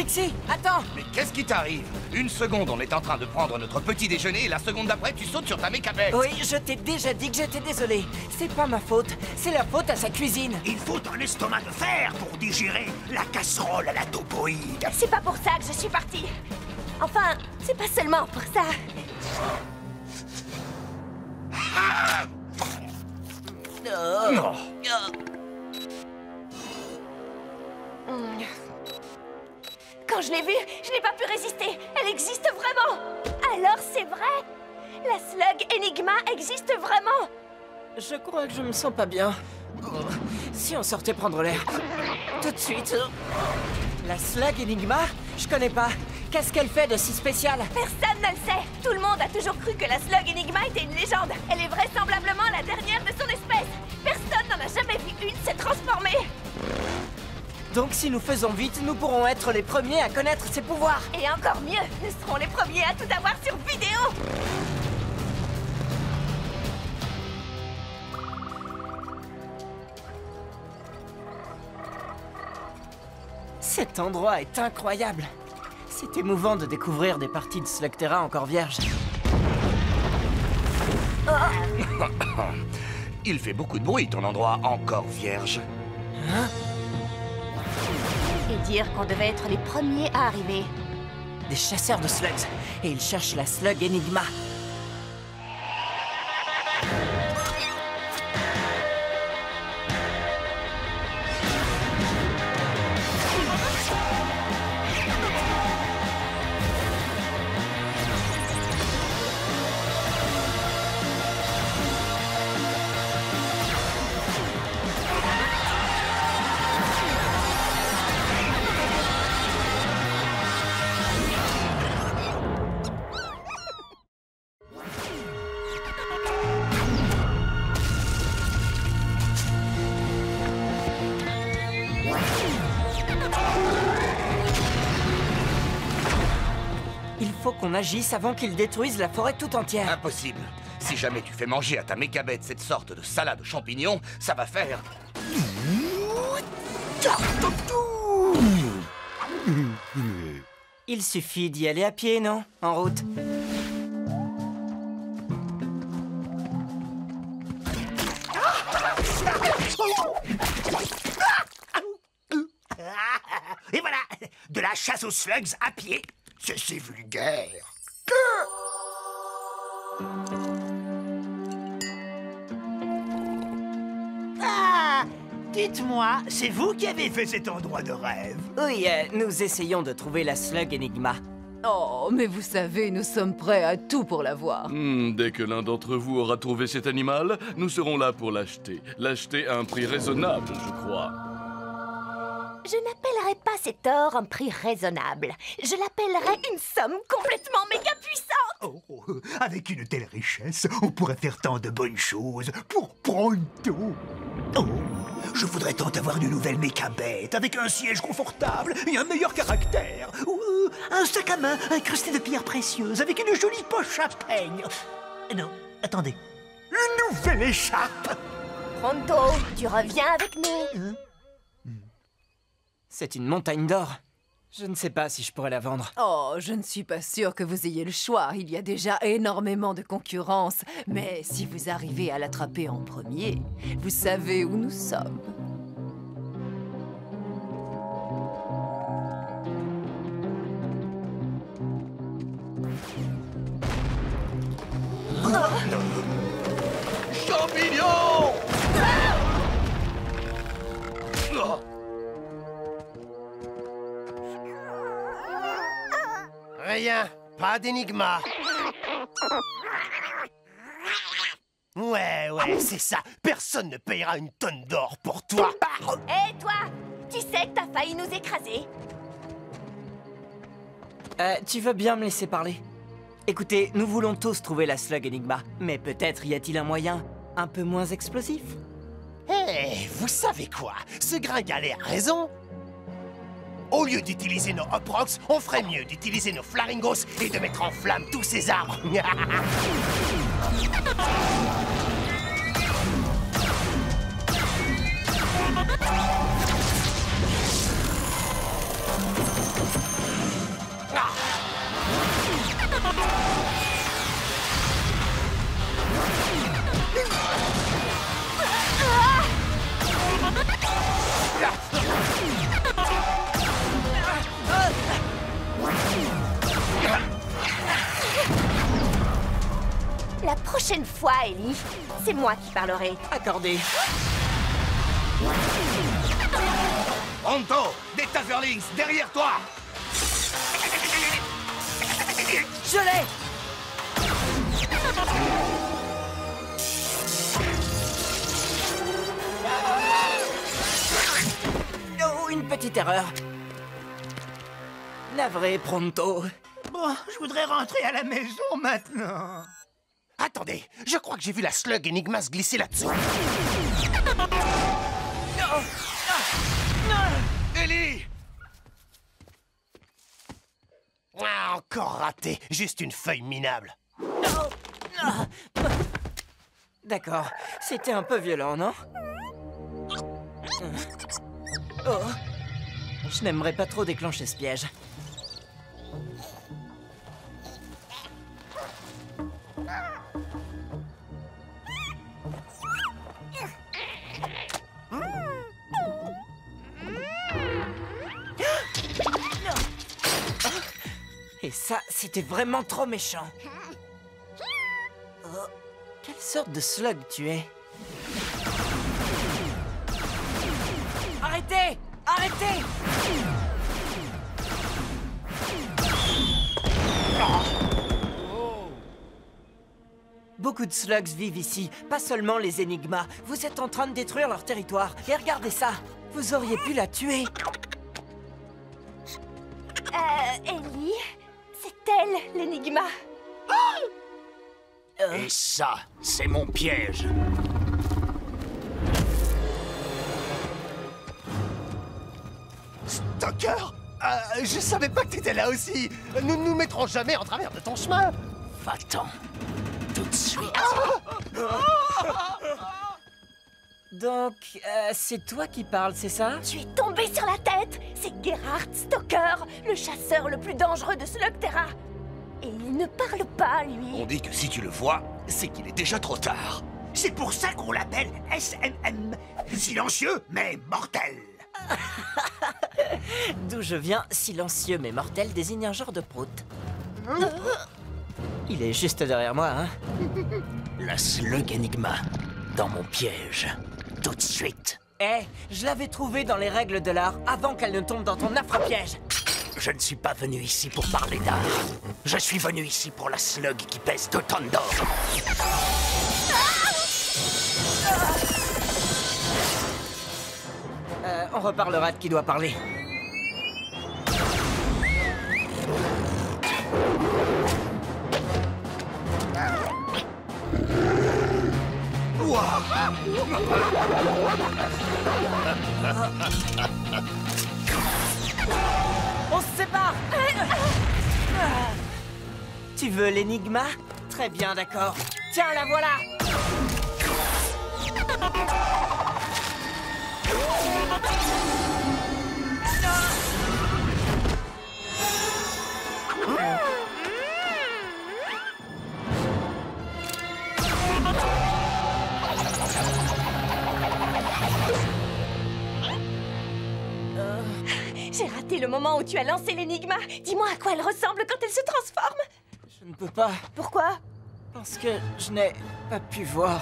Trixie, attends! Mais qu'est-ce qui t'arrive? Une seconde, on est en train de prendre notre petit déjeuner et la seconde d'après, tu sautes sur ta mécabête. Oui, je t'ai déjà dit que j'étais désolé. C'est pas ma faute, c'est la faute à sa cuisine. Il faut un estomac de fer pour digérer la casserole à la topoïde. C'est pas pour ça que je suis partie. Enfin, c'est pas seulement pour ça. Non. Quand je l'ai vue, je n'ai pas pu résister. Elle existe vraiment. Alors c'est vrai? La slug Enigma existe vraiment? Je crois que je me sens pas bien. Si on sortait prendre l'air. Tout de suite. La slug Enigma? Je connais pas. Qu'est-ce qu'elle fait de si spécial? Personne ne le sait. Tout le monde a toujours cru que la slug Enigma était une légende. Elle est vraisemblablement la dernière de son espèce. Personne n'en a jamais vu une se transformer. Donc si nous faisons vite, nous pourrons être les premiers à connaître ses pouvoirs. Et encore mieux, nous serons les premiers à tout avoir sur vidéo. Cet endroit est incroyable. C'est émouvant de découvrir des parties de Slugterra encore vierges. Il fait beaucoup de bruit, ton endroit encore vierge. Hein? Et dire qu'on devait être les premiers à arriver. Des chasseurs de slugs. Et ils cherchent la slug Enigma. Il faut qu'on agisse avant qu'ils détruisent la forêt tout entière. Impossible. Si jamais tu fais manger à ta mécabête cette sorte de salade aux champignons, ça va faire... Il suffit d'y aller à pied, non? En route. Et voilà, de la chasse aux slugs à pied. C'est vulgaire. Ah, dites-moi, c'est vous qui avez fait cet endroit de rêve? Oui, nous essayons de trouver la slug Enigma. Oh, mais vous savez, nous sommes prêts à tout pour la voir. Dès que l'un d'entre vous aura trouvé cet animal, nous serons là pour l'acheter. L'acheter à un prix raisonnable, je crois. Je n'appellerais pas cet or un prix raisonnable. Je l'appellerais une somme complètement méga puissante. Oh, avec une telle richesse, on pourrait faire tant de bonnes choses pour pronto. Oh, je voudrais tant avoir une nouvelle mécabête avec un siège confortable et un meilleur caractère. Ou un sac à main incrusté de pierres précieuses avec une jolie poche à peigne. Non, attendez. Une nouvelle écharpe. Pronto, tu reviens avec nous. C'est une montagne d'or. Je ne sais pas si je pourrais la vendre. Oh, je ne suis pas sûre que vous ayez le choix. Il y a déjà énormément de concurrence. Mais si vous arrivez à l'attraper en premier, vous savez où nous sommes. Champignons! Rien, pas d'énigma. Ouais, c'est ça. Personne ne payera une tonne d'or pour toi. Hé, toi, tu sais que t'as failli nous écraser. Tu veux bien me laisser parler? Écoutez, nous voulons tous trouver la slug Enigma, mais peut-être y a-t-il un moyen un peu moins explosif? Hé, vous savez quoi? Ce gringalet a raison. Au lieu d'utiliser nos Hop Rocks, on ferait mieux d'utiliser nos Flaringos et de mettre en flamme tous ces arbres. prochaine fois, Ellie, c'est moi qui parlerai. Accordé. Pronto, des Taserlings, derrière toi! Je l'ai! Oh, une petite erreur. Navré, Pronto. Bon, je voudrais rentrer à la maison maintenant. Attendez, je crois que j'ai vu la slug Enigma se glisser là-dessus. Ellie! Ah, encore raté. Juste une feuille minable. D'accord, c'était un peu violent, non? Oh, je n'aimerais pas trop déclencher ce piège. Et ça, c'était vraiment trop méchant. Oh, quelle sorte de slug tu es? Arrêtez! Arrêtez! Beaucoup de slugs vivent ici, pas seulement les Enigmas. Vous êtes en train de détruire leur territoire. Et regardez ça! Vous auriez pu la tuer! Ellie, c'est elle, l'Enigma. Et ça, c'est mon piège. Stalker, je savais pas que t'étais là aussi. Nous ne nous mettrons jamais en travers de ton chemin. Va-t'en. Tout de suite. Donc, c'est toi qui parles, c'est ça? Tu es tombé sur la tête. C'est Gerhard Stalker, le chasseur le plus dangereux de Slugterra. Et il ne parle pas, lui. On dit que si tu le vois, c'est qu'il est déjà trop tard. C'est pour ça qu'on l'appelle SMM. Silencieux, mais mortel. D'où je viens, silencieux mais mortel désigne un genre de prout. Il est juste derrière moi, hein? La slug Enigma, dans mon piège. Tout de suite. Eh, je l'avais trouvée dans les règles de l'art avant qu'elle ne tombe dans ton affreux piège. Je ne suis pas venu ici pour parler d'art. Je suis venu ici pour la slug qui pèse 2 tonnes d'or. On reparlera de qui doit parler. On se sépare. Tu veux l'Enigma? Très bien, d'accord. Tiens, la voilà. J'ai raté le moment où tu as lancé l'Enigma. Dis-moi à quoi elle ressemble quand elle se transforme. Je ne peux pas, Pourquoi? parce que je n'ai pas pu voir.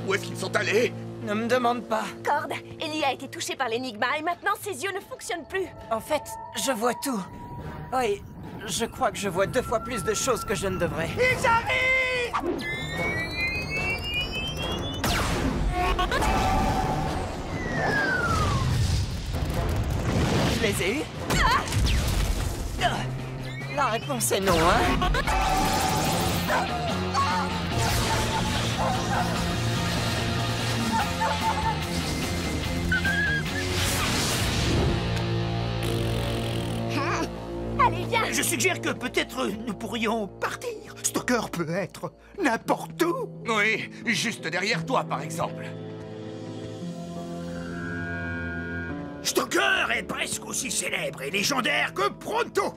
Où est-ce qu'ils sont allés? Ne me demande pas. Cord, Ellie a été touchée par l'Enigma et maintenant ses yeux ne fonctionnent plus. En fait, je vois tout. Oui, je crois que je vois 2 fois plus de choses que je ne devrais. Ils arrivent! Je les ai eus. La réponse est non, hein? Allez, viens. Je suggère que peut-être nous pourrions partir. Stalker peut être n'importe où. Oui, juste derrière toi, par exemple. Stalker est presque aussi célèbre et légendaire que Pronto.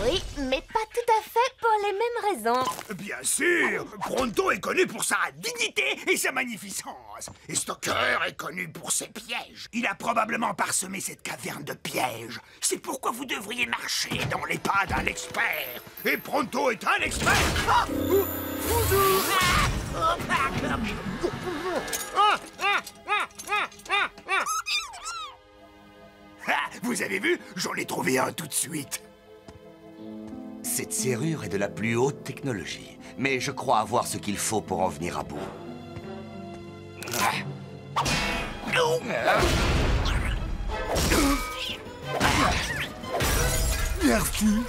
Oui, mais pas tout à fait pour les mêmes raisons. Bien sûr, Pronto est connu pour sa dignité et sa magnificence. Et Stoker est connu pour ses pièges. Il a probablement parsemé cette caverne de pièges. C'est pourquoi vous devriez marcher dans les pas d'un expert. Et Pronto est un expert. Ah, vous avez vu? J'en ai trouvé un tout de suite. Cette serrure est de la plus haute technologie, mais je crois avoir ce qu'il faut pour en venir à bout. Merci.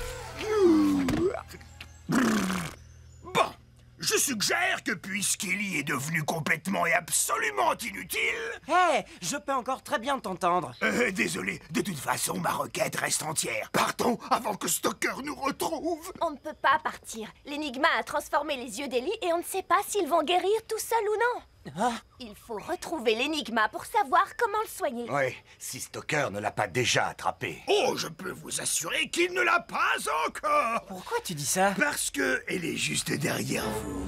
Bon, je suggère que puisqu'Ellie est devenue complètement et absolument inutile... Hé, je peux encore très bien t'entendre. Désolé, de toute façon, ma requête reste entière. Partons avant que Stoker nous retrouve. On ne peut pas partir. L'énigma a transformé les yeux d'Ellie et on ne sait pas s'ils vont guérir tout seuls ou non. Ah, Il faut retrouver l'énigma pour savoir comment le soigner. Oui, si Stoker ne l'a pas déjà attrapé. Oh, je peux vous assurer qu'il ne l'a pas encore. pourquoi tu dis ça? Parce que elle est juste derrière vous.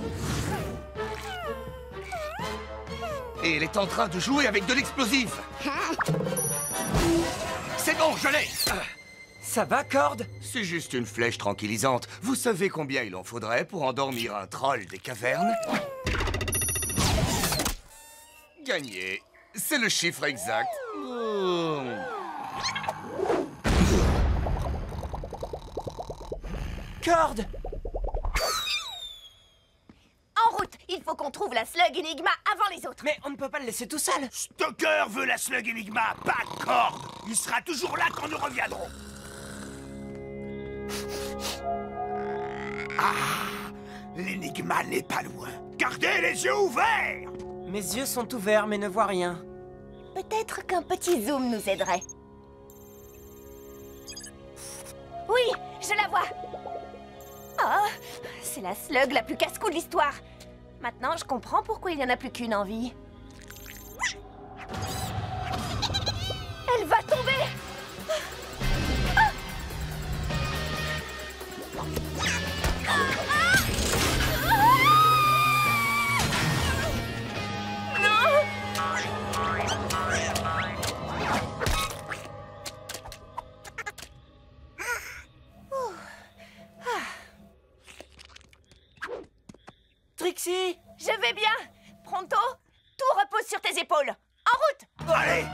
Et elle est en train de jouer avec de l'explosif. C'est bon, je l'ai. Ça va, Corde? C'est juste une flèche tranquillisante. Vous savez combien il en faudrait pour endormir un troll des cavernes? Gagné. C'est le chiffre exact. Oh. Corde! En route. Il faut qu'on trouve la slug énigma avant les autres. Mais on ne peut pas le laisser tout seul. Stoker veut la slug Enigma, pas Corde. Il sera toujours là quand nous reviendrons. Ah, l'énigma n'est pas loin. Gardez les yeux ouverts. Mes yeux sont ouverts mais ne voient rien. Peut-être qu'un petit zoom nous aiderait. Oui, je la vois. Oh, c'est la slug la plus casse-cou de l'histoire. Maintenant, je comprends pourquoi il n'y en a plus qu'une en vie. Elle va tomber. Trixie! Je vais bien. Pronto, tout repose sur tes épaules. En route. Allez.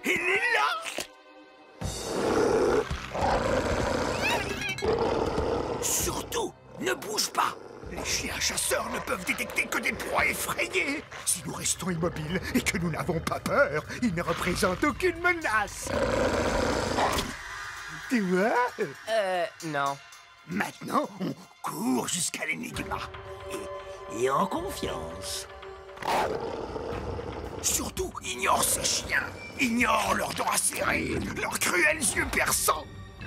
Il est là. Surtout, ne bouge pas. Les chiens chasseurs ne peuvent détecter que des proies effrayées. Si nous restons immobiles et que nous n'avons pas peur, ils ne représentent aucune menace. Tu vois? Non. Maintenant, on court jusqu'à l'énigma. Et en confiance. Surtout, ignore ces chiens. Ignore leurs dents acérées, leurs cruels yeux perçants,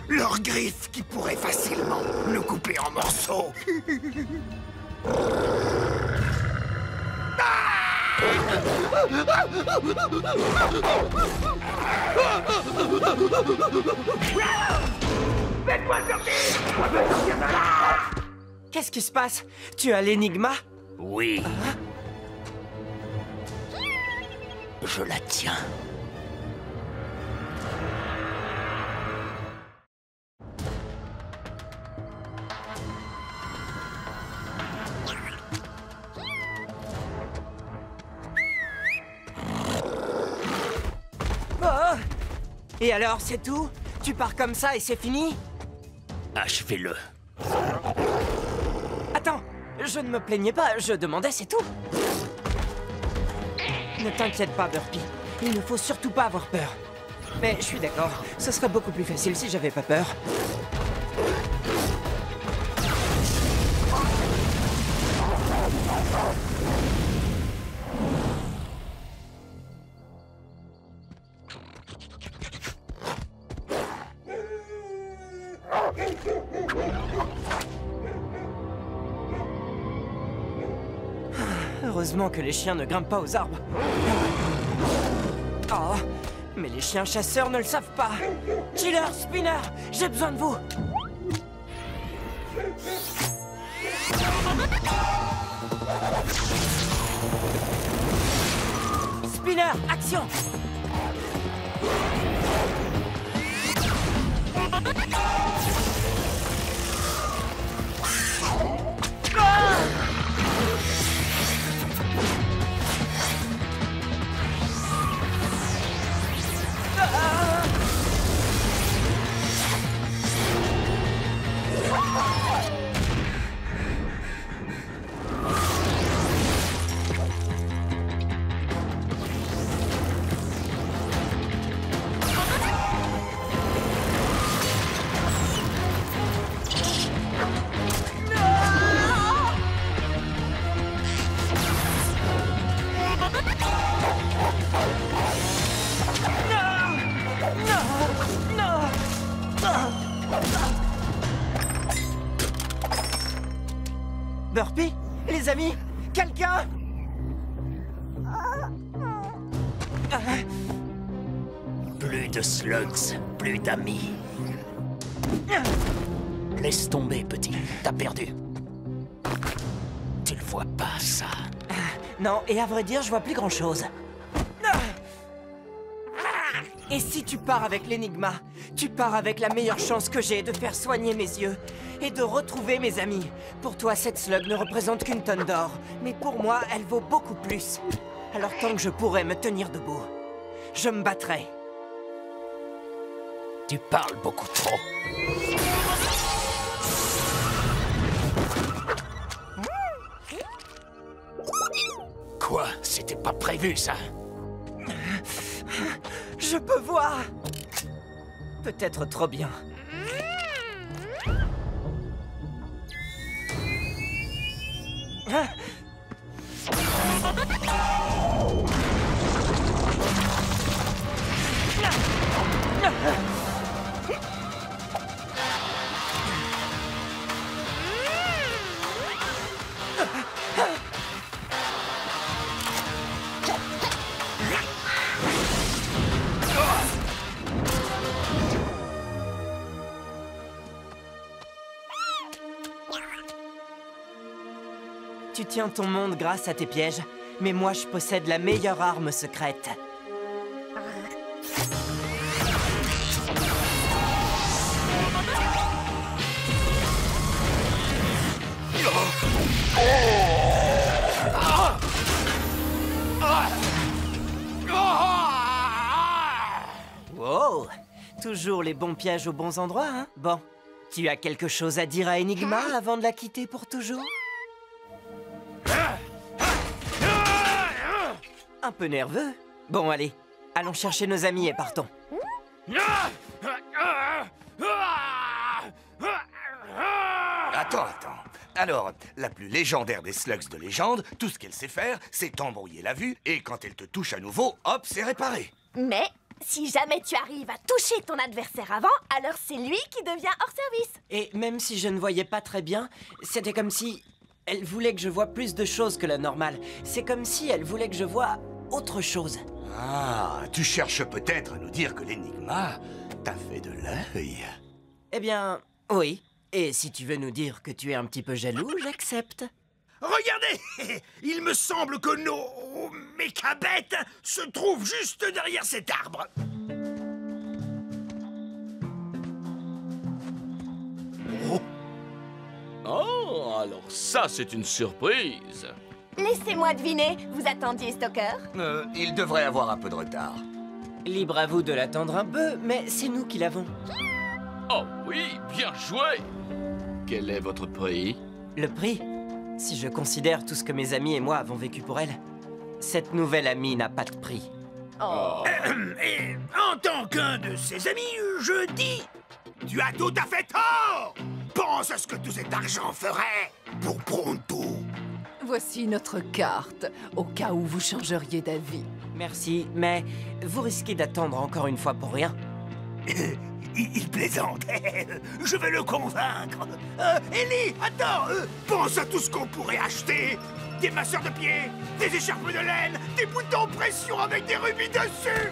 leurs griffes qui pourraient facilement nous couper en morceaux. Faites-moi sortir! Je veux sortir de là! Qu'est-ce qui se passe? Tu as l'énigma? Oui. Je la tiens. Oh! Et alors, c'est tout? Tu pars comme ça et c'est fini? Achevez-le. Attends, je ne me plaignais pas, je demandais, c'est tout. Ne t'inquiète pas, Burpee. Il ne faut surtout pas avoir peur. Mais je suis d'accord, ce serait beaucoup plus facile si j'avais pas peur. Heureusement que les chiens ne grimpent pas aux arbres. Oh, mais les chiens chasseurs ne le savent pas. Chiller, Spinner, j'ai besoin de vous. Spinner, action! Burpee? Les amis? Quelqu'un? Plus de slugs, plus d'amis. Laisse tomber, petit. T'as perdu. Tu le vois pas, ça? Non, et à vrai dire, je vois plus grand-chose. Et si tu pars avec l'Enigma, tu pars avec la meilleure chance que j'ai de faire soigner mes yeux et de retrouver mes amis. Pour toi, cette slug ne représente qu'une tonne d'or, mais pour moi, elle vaut beaucoup plus. Alors tant que je pourrai me tenir debout, je me battrai. Tu parles beaucoup trop. Quoi? C'était pas prévu, ça? Je peux voir. Peut-être trop bien. Tu tiens ton monde grâce à tes pièges, mais moi je possède la meilleure arme secrète. Wow! Toujours les bons pièges aux bons endroits, hein? Bon, tu as quelque chose à dire à Enigma avant de la quitter pour toujours? Un peu nerveux? Bon, allez, allons chercher nos amis et partons. Attends. Alors, la plus légendaire des slugs de légende, tout ce qu'elle sait faire, c'est t'embrouiller la vue, et quand elle te touche à nouveau, hop, c'est réparé. Mais si jamais tu arrives à toucher ton adversaire avant, alors c'est lui qui devient hors service. Et même si je ne voyais pas très bien, c'était comme si elle voulait que je voie plus de choses que la normale. C'est comme si elle voulait que je voie autre chose. Ah, tu cherches peut-être à nous dire que l'Enigma t'a fait de l'œil. Eh bien, oui. Et si tu veux nous dire que tu es un petit peu jaloux, j'accepte. Regardez! Il me semble que nos mécabêtes se trouvent juste derrière cet arbre. Oh, alors ça, c'est une surprise. Laissez-moi deviner, vous attendiez Stalker? Il devrait avoir un peu de retard. Libre à vous de l'attendre un peu, mais c'est nous qui l'avons. Oh oui, bien joué. Quel est votre prix? Le prix? Si je considère tout ce que mes amis et moi avons vécu pour elle, cette nouvelle amie n'a pas de prix. Et en tant qu'un de ses amis, je dis... Tu as tout à fait tort! Pense à ce que tout cet argent ferait pour Pronto. Voici notre carte, au cas où vous changeriez d'avis. Merci, mais vous risquez d'attendre encore une fois pour rien. Il plaisante. Je vais le convaincre. Ellie, attends! Pense à tout ce qu'on pourrait acheter des masseurs de pieds, des écharpes de laine, des boutons pression avec des rubis dessus.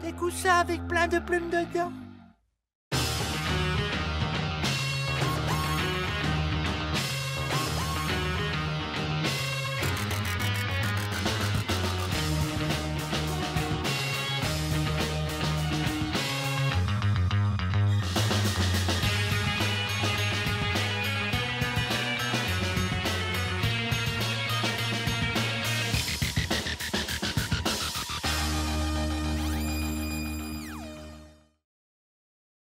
Des coussins avec plein de plumes dedans.